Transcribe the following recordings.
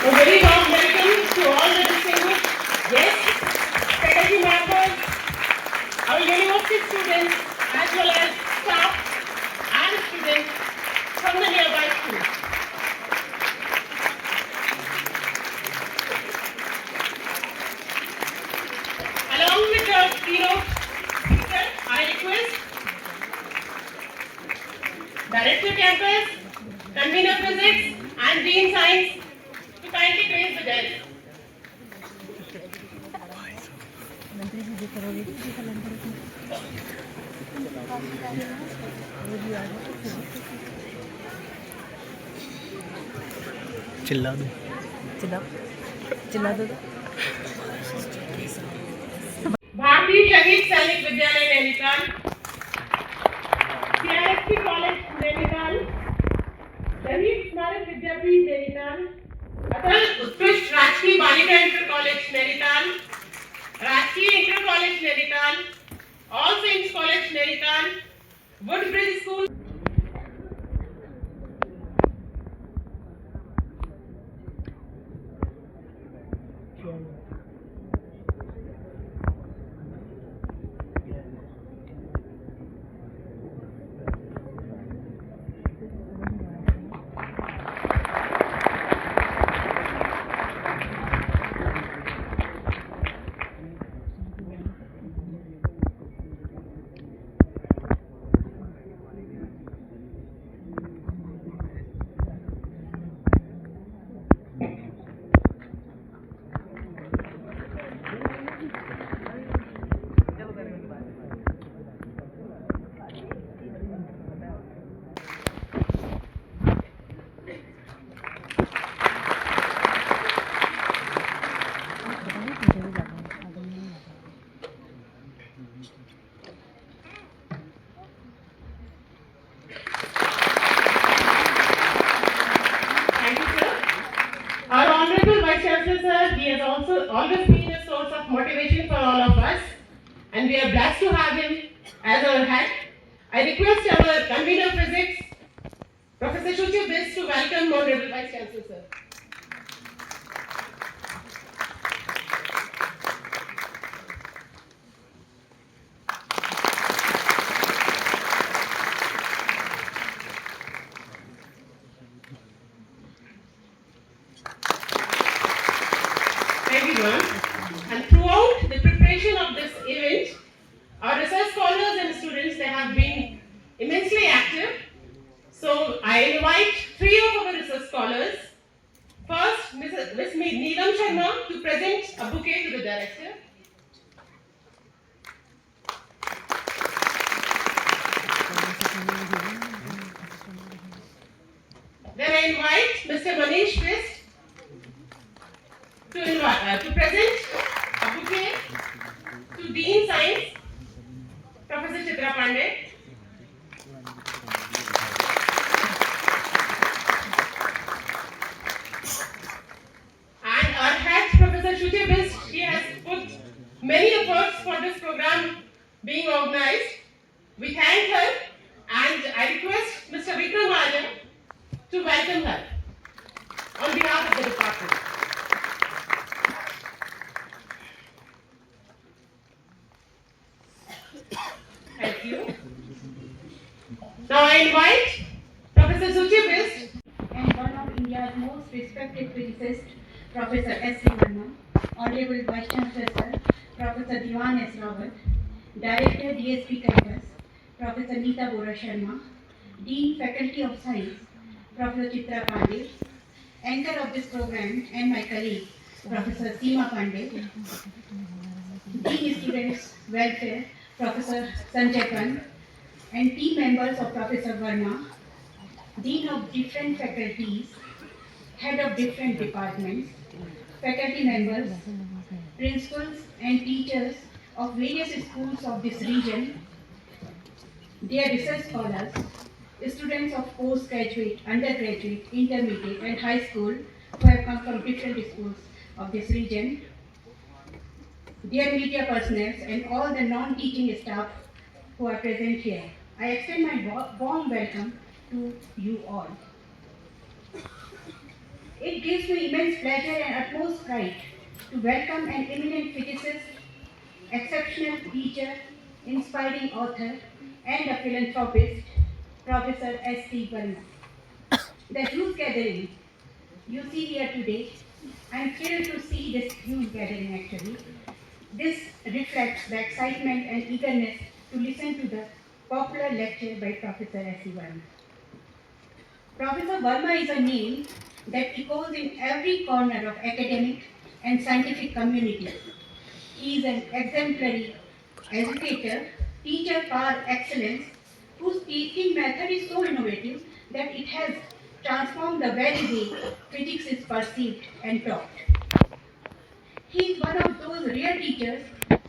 A very warm welcome to all the distinguished guests, faculty members, our university students, as well as staff and students from the nearby schools. Along with the keynote speaker, I request Director Campus, Convener Physics and Dean Science to kindly grace the dais. चिल्ला दो भारतीय शहीद सैनिक विद्यालय Nainital, CRSP college Nainital, शहीद स्मारक विद्यापीठ नैनीताल, अटल उत्कृष्ट राजकीय बालिका इंटर कॉलेज नैनीताल, राजकीय inter college Nainital, all saints college Nainital, Woodbridge school. Our Honorable Vice Chancellor Sir, he has also always been a source of motivation for all of us, and we are blessed to have him as our head. I request our Convener Physics, Professor Shuchi Bis, to welcome Honorable Vice Chancellor Sir. Everyone, and throughout the preparation of this event, our research scholars and students, they have been immensely active. So I invite three of our research scholars. First, Ms. Neelam Sharma to present a bouquet to the director. Then I invite Mr. Manish Bist to present a bouquet to Dean Science, Professor Chitra Pandey. And our head, Professor Shuchi Bis, she has put many efforts for this program being organized. We thank her, and I request Mr. Vikram Arya to welcome her on behalf of the department. Thank you. Now I invite Professor Suchi Bist and one of India's most respected physicists, Professor S.C. Verma, Honorable Vice Chancellor Sir, Professor Diwan S. Rawat, Director DSP Campus, Professor Neeta Bora Sharma, Dean Faculty of Science, Professor Chitra Pandey, anchor of this program and my colleague, Professor Seema Pandey, Dean Students Welfare, Professor Sanjay Pant, and team members of Professor Verma, Dean of different faculties, head of different departments, faculty members, principals and teachers of various schools of this region, dear research scholars, students of postgraduate, undergraduate, intermediate and high school who have come from different schools of this region, dear media personnel and all the non-teaching staff who are present here. I extend my warm welcome to you all. It gives me immense pleasure and utmost pride to welcome an eminent physicist, exceptional teacher, inspiring author, and a philanthropist, Professor S.T. Verma. The huge gathering you see here today, I am thrilled to see this huge gathering actually. This reflects the excitement and eagerness to listen to the popular lecture by Professor S.T. Verma. Professor Verma is a name that echoes in every corner of academic and scientific community. He is an exemplary educator, teacher par excellence, whose teaching method is so innovative that it has transformed the very way physics is perceived and taught. He is one of those rare teachers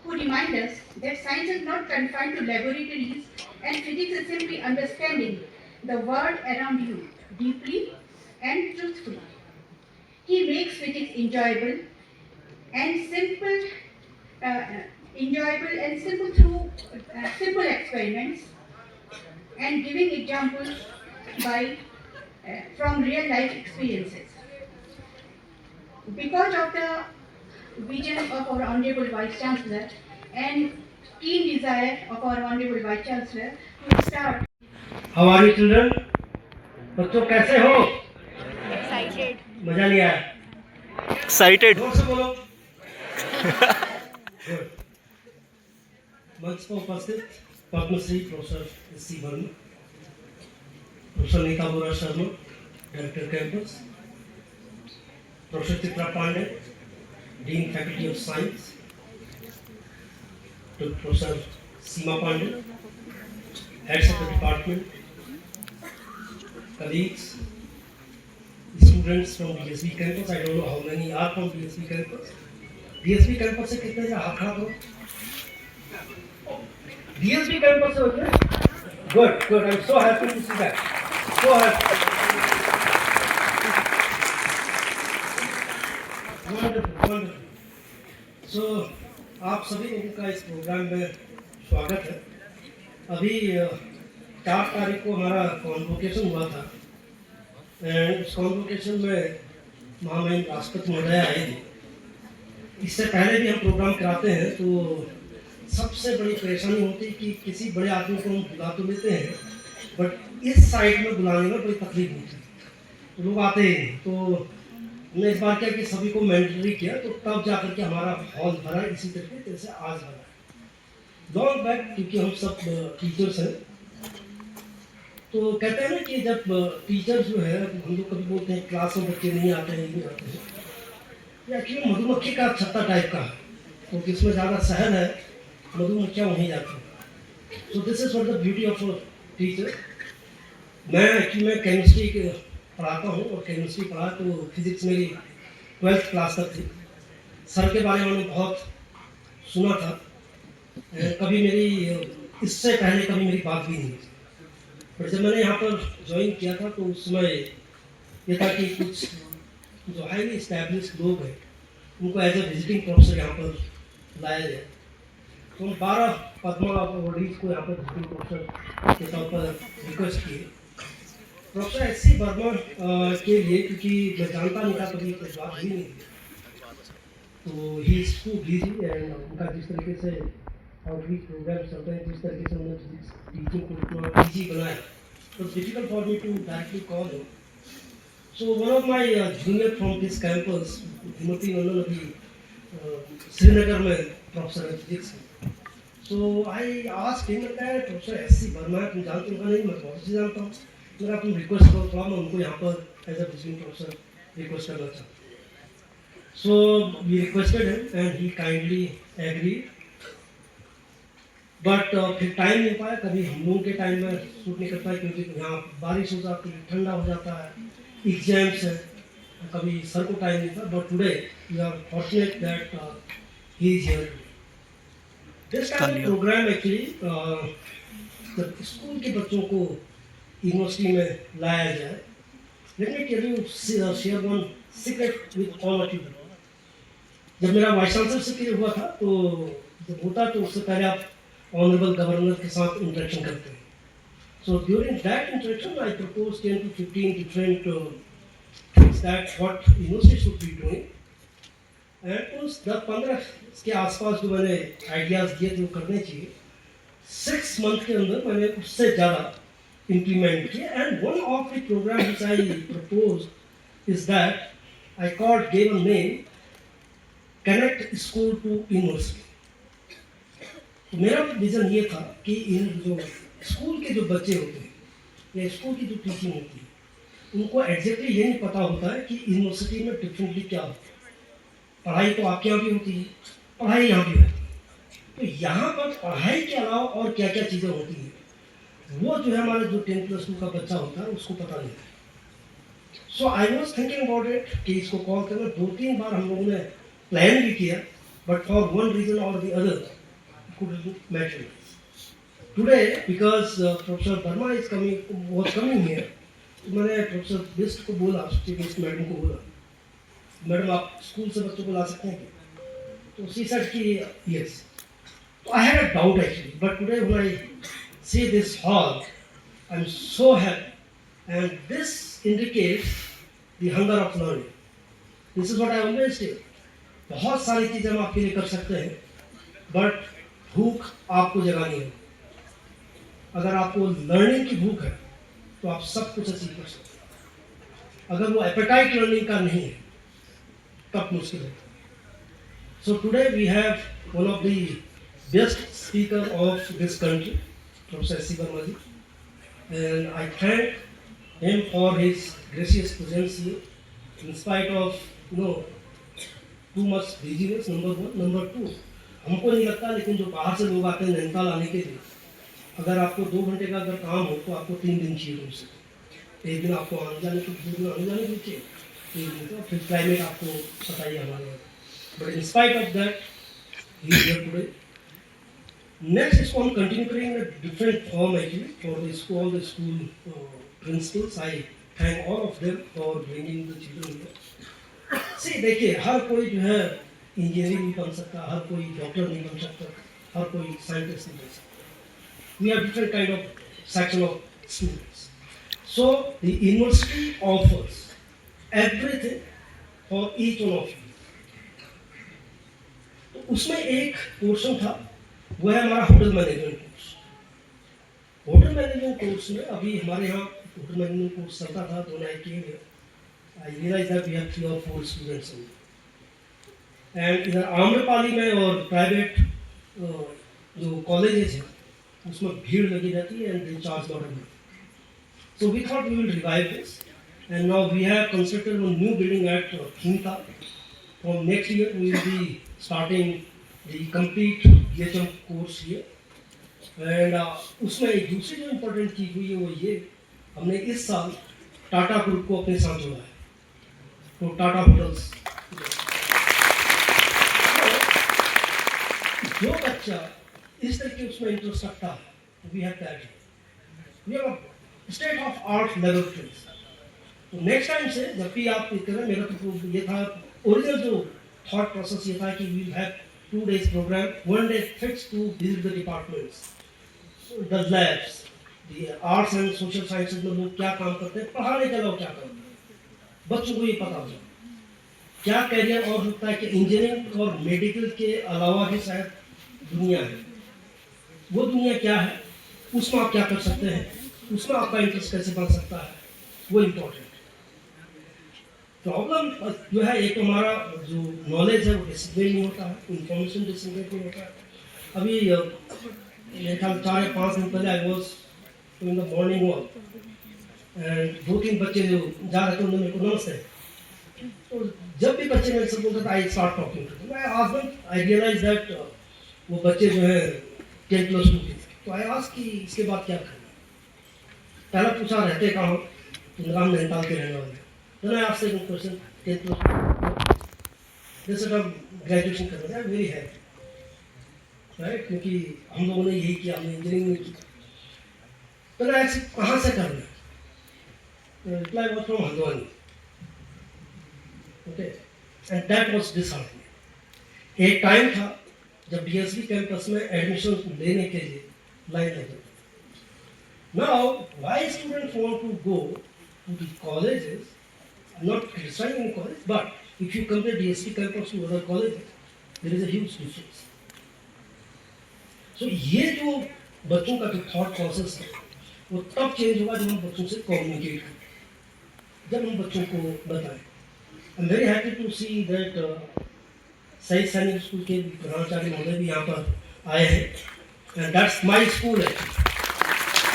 who remind us that science is not confined to laboratories and physics is simply understanding the world around you deeply and truthfully. He makes physics enjoyable and simple through simple experiments and giving examples by from real life experiences. Because of the vision of our Honorable Vice Chancellor and keen desire of our Honorable Vice Chancellor to start. How are you children? बच्चों कैसे हो? Excited मजा नहीं आया? Excited जोर से बोलो। Good. मंच पर उपस्थित Padmashri professor S.C. Verma, professor Neeta Bora Sharma, director campus, professor Chitra Pande, dean faculty of science, professor Seema Pande, heads of the department, colleagues, students from DSB campus. I don't know how many are from DSB campus. DSB campus से कितने जा हाथ खड़ा करो? DSB campus से होते हैं? Good, good. I'm so happy to see that. So happy. Wonderful, wonderful. So आप सभी लोगों का इस प्रोग्राम में स्वागत है। अभी 4 तारीख को हमारा कॉन्वोकेशन हुआ था एंड उस कॉन्वोकेशन में महामहिम राष्ट्रपति महोदय आए थे। इससे पहले भी हम प्रोग्राम कराते हैं तो सबसे बड़ी परेशानी होती है कि किसी बड़े आदमी को हम बुला तो लेते हैं बट इस साइड में बुलाने में बड़ी तकलीफ होती है, तो लोग आते ही नहीं। तो हमने इस बार क्या कि सभी को मैंडेटरी किया, तो तब जाकर के हमारा हॉल भरा, इसी तरीके से आज भरा। लॉन्ग बैक क्योंकि हम सब टीचर्स हैं, तो कहते हैं ना कि जब टीचर जो है, हम लोग कभी बोलते हैं क्लास में बच्चे नहीं आते हैं, नहीं आते हैं, ये एक्चुअली मधुमक्खी का छत्ता टाइप का है, तो जिसमें ज़्यादा शहद है मधुमक्खियाँ वहीं जाती हैं। So this is for the beauty of teacher. मैं केमिस्ट्री पढ़ाता हूँ और केमिस्ट्री पढ़ा तो फिजिक्स मेरी 12th क्लास तक थी। सर के बारे में मैंने बहुत सुना था, कभी मेरी इससे पहले कभी मेरी बात भी नहीं थी, पर जब मैंने यहाँ पर ज्वाइन किया था तो उस समय ये था कि कुछ जो हाईली इस्टेब्लिश्ड लोग हैं उनको एज ए विजिटिंग प्रोफेसर यहाँ पर लाया जाए। तो हम 12 पद्मा अवॉर्डीज को यहाँ पर विजिटिंग प्रोफेसर के तौर पर रिक्वेस्ट किए। Professor S.C. वर्मा के लिए, क्योंकि मैं जानता नहीं था, कभी कुछ बात ही नहीं थी, तो he is too busy and उनका जिस तरीके से आउटरीच प्रोग्राम चलते हैं, जिस तरीके से उन्होंने टीचिंग को इतना ईजी बनाया, तो difficult for me to directly call him. So one of my junior from this campus, Himati Nandan, अभी श्रीनगर में प्रोफेसर है physics. So I asked him that professor S.C. Verma तुम जानते हो? नहीं, मैं बहुत अच्छे जानता हूँ, मेरा तुम रिक्वेस्ट करो थोड़ा, मैं उनको यहाँ पर as a visiting professor request करना चाहता हूँ। So we requested him and he kindly agreed, but फिर टाइम नहीं पाया, कभी हम लोगों के टाइम में शूट नहीं करता है क्योंकि यहाँ बारिश हो जाती है, ठंडा हो जाता है, एग्जाम्स है, कभी सर को टाइम नहीं था। But today we are fortunate that he is here. This kind of program actually जब स्कूल के बच्चों को यूनिवर्सिटी में लाया जाए, let me tell you share one secret with all of you. जब मेरा वाइस चांसलर से क्लियर हुआ था, तो जब होता तो उससे पहले आप ऑनरेबल गवर्नर के साथ इंटरेक्शन करते हैं। So during that interaction I propose 10 to 15 different things that what university should be doing. And उस 10-15 के आसपास जो मैंने आइडियाज़ दिए जो करने चाहिए, 6 month के अंदर मैंने उससे ज़्यादा implement किए. And one of the programs which I proposed is that I gave a name, Connect School to University. तो मेरा विजन ये था कि इन जो स्कूल के जो बच्चे होते हैं या स्कूल की जो टीचिंग होती है, उनको एग्जैक्टली ये नहीं पता होता है कि यूनिवर्सिटी में डिफरेंटली क्या होता है. पढ़ाई तो आपके यहाँ भी होती है, पढ़ाई यहाँ भी होती है, तो यहाँ पर पढ़ाई के अलावा और क्या क्या चीज़ें होती हैं, वो जो है हमारे जो 10+2 का बच्चा होता है उसको पता नहीं है. So I was thinking about it कि इसको कॉल करना. 2-3 बार हम लोगों ने प्लान भी किया, बट फॉर वन रीजन और the other couldn't materialize. Today, because Professor Verma was coming here, तो मैंने प्रोफेसर बिस्ट को बोला, चीफ गेस्ट मैडम को बोला, मैडम आप स्कूल से बच्चों को ला सकते हैं क्या? तो शी सेड कि yes. So I had a doubt actually, but today when I see this hall, I'm so happy, and this indicates the hunger of learning. This is what I always say. बहुत सारी चीज़ें हम आपके लिए कर सकते हैं, बट भूख आपको जगानी है. अगर आपको लर्निंग की भूख है तो आप सब कुछ अचीव कर सकते हैं. अगर वो एपेटाइट लर्निंग का नहीं है तब मुश्किल है. So today we have one of the best speaker of this country, professor S C Verma ji, and I thank him for his gracious presence here in spite of too much business. Number 1. Number 2, हमको नहीं लगता, लेकिन जो बाहर से लोग आते हैं नैनीताल आने के लिए, अगर आपको 2 घंटे का अगर काम हो तो आपको 3 दिन चाहिए उनसे. 1 दिन आपको आने जाने के, 2 दिन आने जाने के चाहिए, 3 दिन का, फिर क्लाइमेट आपको पता ही हमारे यहाँ. But in spite of that he is here today. Next इसको हम कंटिन्यू करेंगे different form actually for the school principals. I thank all of them for bringing the children here. See देखिए, हर कोई जो है इंजीनियरिंग नहीं बन सकता, हर कोई डॉक्टर नहीं बन सकता, हर कोई साइंटिस्ट नहीं बन सकता. We have different kind of section of students. So the university offers everything for each one of you. तो उसमें एक पोर्शन था, वो है हमारा hotel management course. Hotel management course में अभी हमारे यहाँ होटल मैनेजमेंट कोर्स चलता था, तो I came here. I realized that we have 3 or 4 students only. And इधर आम्रपाली में और प्राइवेट जो कॉलेजेस हैं उसमें भीड़ लगी रहती है, and they charge lot of money. So we thought we will revive this, and now we have constructed a new building at Khimta. From next year we will be starting the complete BHM course here. And उसमें एक दूसरी जो important चीज़ हुई है वो ये, हमने इस साल टाटा ग्रुप को अपने साथ जोड़ा है, तो टाटा होटल्स. जो बच्चा इस तरह के उसमें इंटरेस्ट रखता है, we have that. We have state of art laboratories. तो नेक्स्ट टाइम से जब भी आप करें, मेरा तो ये था ओरिजिनल जो थॉट प्रोसेस ये था कि we have 2 days program, 1 day fix to visit the departments, the labs, the arts and social sciences में लोग क्या काम करते हैं, पढ़ाने के अलावा क्या करते हैं, बच्चों को ये पता हो जाए क्या करियर और होता है. कि इंजीनियरिंग और मेडिकल के अलावा भी शायद दुनिया है. वो दुनिया क्या है, उसमें आप क्या कर सकते हैं, उसमें आपका इंटरेस्ट कैसे बन सकता है, वो इम्पोर्टेंट. प्रॉब्लम जो है, एक तो हमारा जो नॉलेज है वो डिसिप्लिन नहीं होता है, इंफॉर्मेशन डिसिप्लिन नहीं होता है. अभी मेरे ख्याल 4 या 5 दिन पहले I was in the morning walk, and 2-3 बच्चे जो जा रहे थे उन्होंने मेरे को नमस्ते. तो जब भी बच्चे मेरे से बोलते थे, I start talking to them. I realize that वो बच्चे जो है 10+2 के. तो आई आस्क कि इसके बाद क्या करना. पहला पूछा रहते कहाँ हो, तो हम नैनीताल के रहने वाले. Then I asked them question, 10+2. They said हम ग्रेजुएशन कर रहे हैं, वेरी हैप्पी, राइट, क्योंकि हम लोगों ने यही किया, हमने इंजीनियरिंग में की. तो मैं ऐसे कहाँ से कर रहे हैं, reply was from Haldwani. Okay, and that was disheartening. एक टाइम था जब बीएसबी कैंपस में एडमिशन लेने के लिए लाइन लगी. Now why students want to go to the colleges, not criticizing any college, but if you compare DSP campus to other colleges, there is a huge difference. So ये जो बच्चों का जो thought process है, वो तब change होगा जब हम बच्चों से कम्युनिकेट करें, जब हम बच्चों को बताएं. I'm very happy to see that सही सैनिक स्कूल के प्रधानाचार्य महोदय भी यहाँ पर आए हैं, and that's my school है.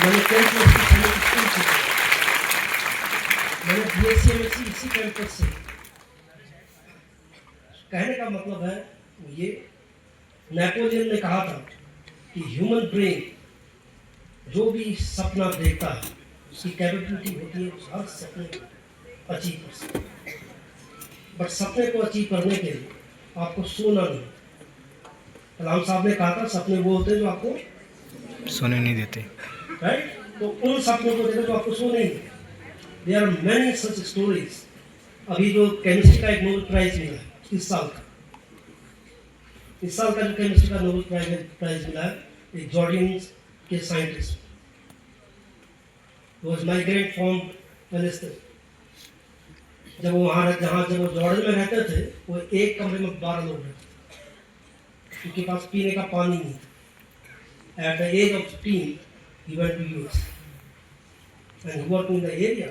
मैंने 10th क्लास की सैनिक स्कूल से किया, मैंने BSc MSc इसी कैंपस से. कहने का मतलब है ये नेपोलियन ने कहा था कि ह्यूमन ब्रेन जो भी सपना देखता है उसकी कैपेबिलिटी होती है हर सपने को अचीव कर सकते. बट सपने को अचीव करने के लिए आपको सोना नहीं. कलाम साहब ने कहा था सपने वो होते हैं जो आपको सोने नहीं देते. राइट. तो उन सपनों को देखो जो आपको सोने नहीं देते. There are many such stories. अभी जो केमिस्ट्री का एक नोबेल प्राइज मिला है इस साल का जो केमिस्ट्री का नोबेल प्राइज मिला है एक जॉर्डियन के scientist was migrate from Palestine. जब वो वहाँ जब वो जॉर्डन में रहते थे वो एक कमरे में 12 लोग रहते थे. उनके पास पीने का पानी नहीं था. At the age of 15 he went to US and he worked in the area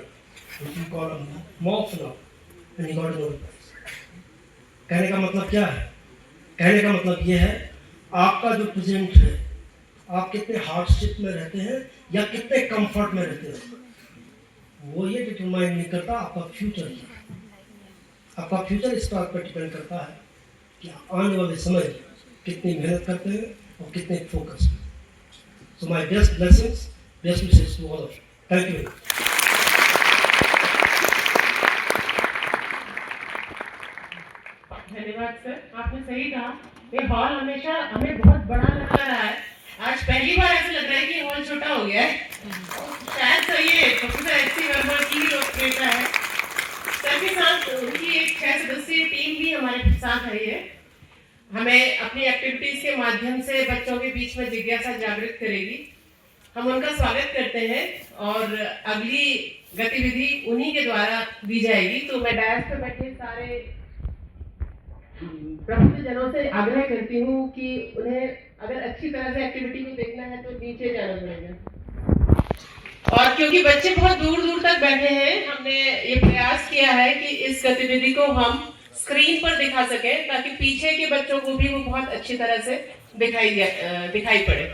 which we call a MOF now and he got a Nobel Prize. कहने का मतलब क्या है? कहने का मतलब ये है आपका जो प्रेजेंट है, आप कितने हार्डशिप में रहते हैं या कितने कंफर्ट में रहते हैं, वो ये डिटरमाइन नहीं करता आपका फ्यूचर. आपका फ्यूचर इस बात पर डिपेंड करता है कि आने वाले समय कितनी मेहनत करते हैं और कितने focus. So my best blessings, best wishes to all of you. Thank you. धन्यवाद सर, आपने सही कहा. ये हॉल हमेशा हमें बहुत बड़ा लग रहा है. आज पहली बार ऐसा लग रहा है कि हॉल छोटा हो गया है. शायद सर ये प्रोफेसर एस.सी. वर्मा की लोकप्रियता है. सर के साथ उनकी एक 6 सदस्यीय टीम भी हमारे साथ आई है. हमें अपनी एक्टिविटीज के माध्यम से बच्चों के बीच में जिज्ञासा जागृत करेगी. हम उनका स्वागत करते हैं और अगली गतिविधि उन्हीं के द्वारा दी जाएगी. तो मैं डायस पर बैठे सारे प्रबुद्ध जनों से आग्रह करती हूँ कि उन्हें अगर अच्छी तरह से एक्टिविटी को देखना है तो नीचे जाना पड़ेगा. और क्योंकि बच्चे बहुत दूर दूर तक बैठे हैं, हमने ये प्रयास किया है कि इस गतिविधि को हम स्क्रीन पर दिखा सकें ताकि पीछे के बच्चों को भी वो बहुत अच्छी तरह से दिखाई पड़े.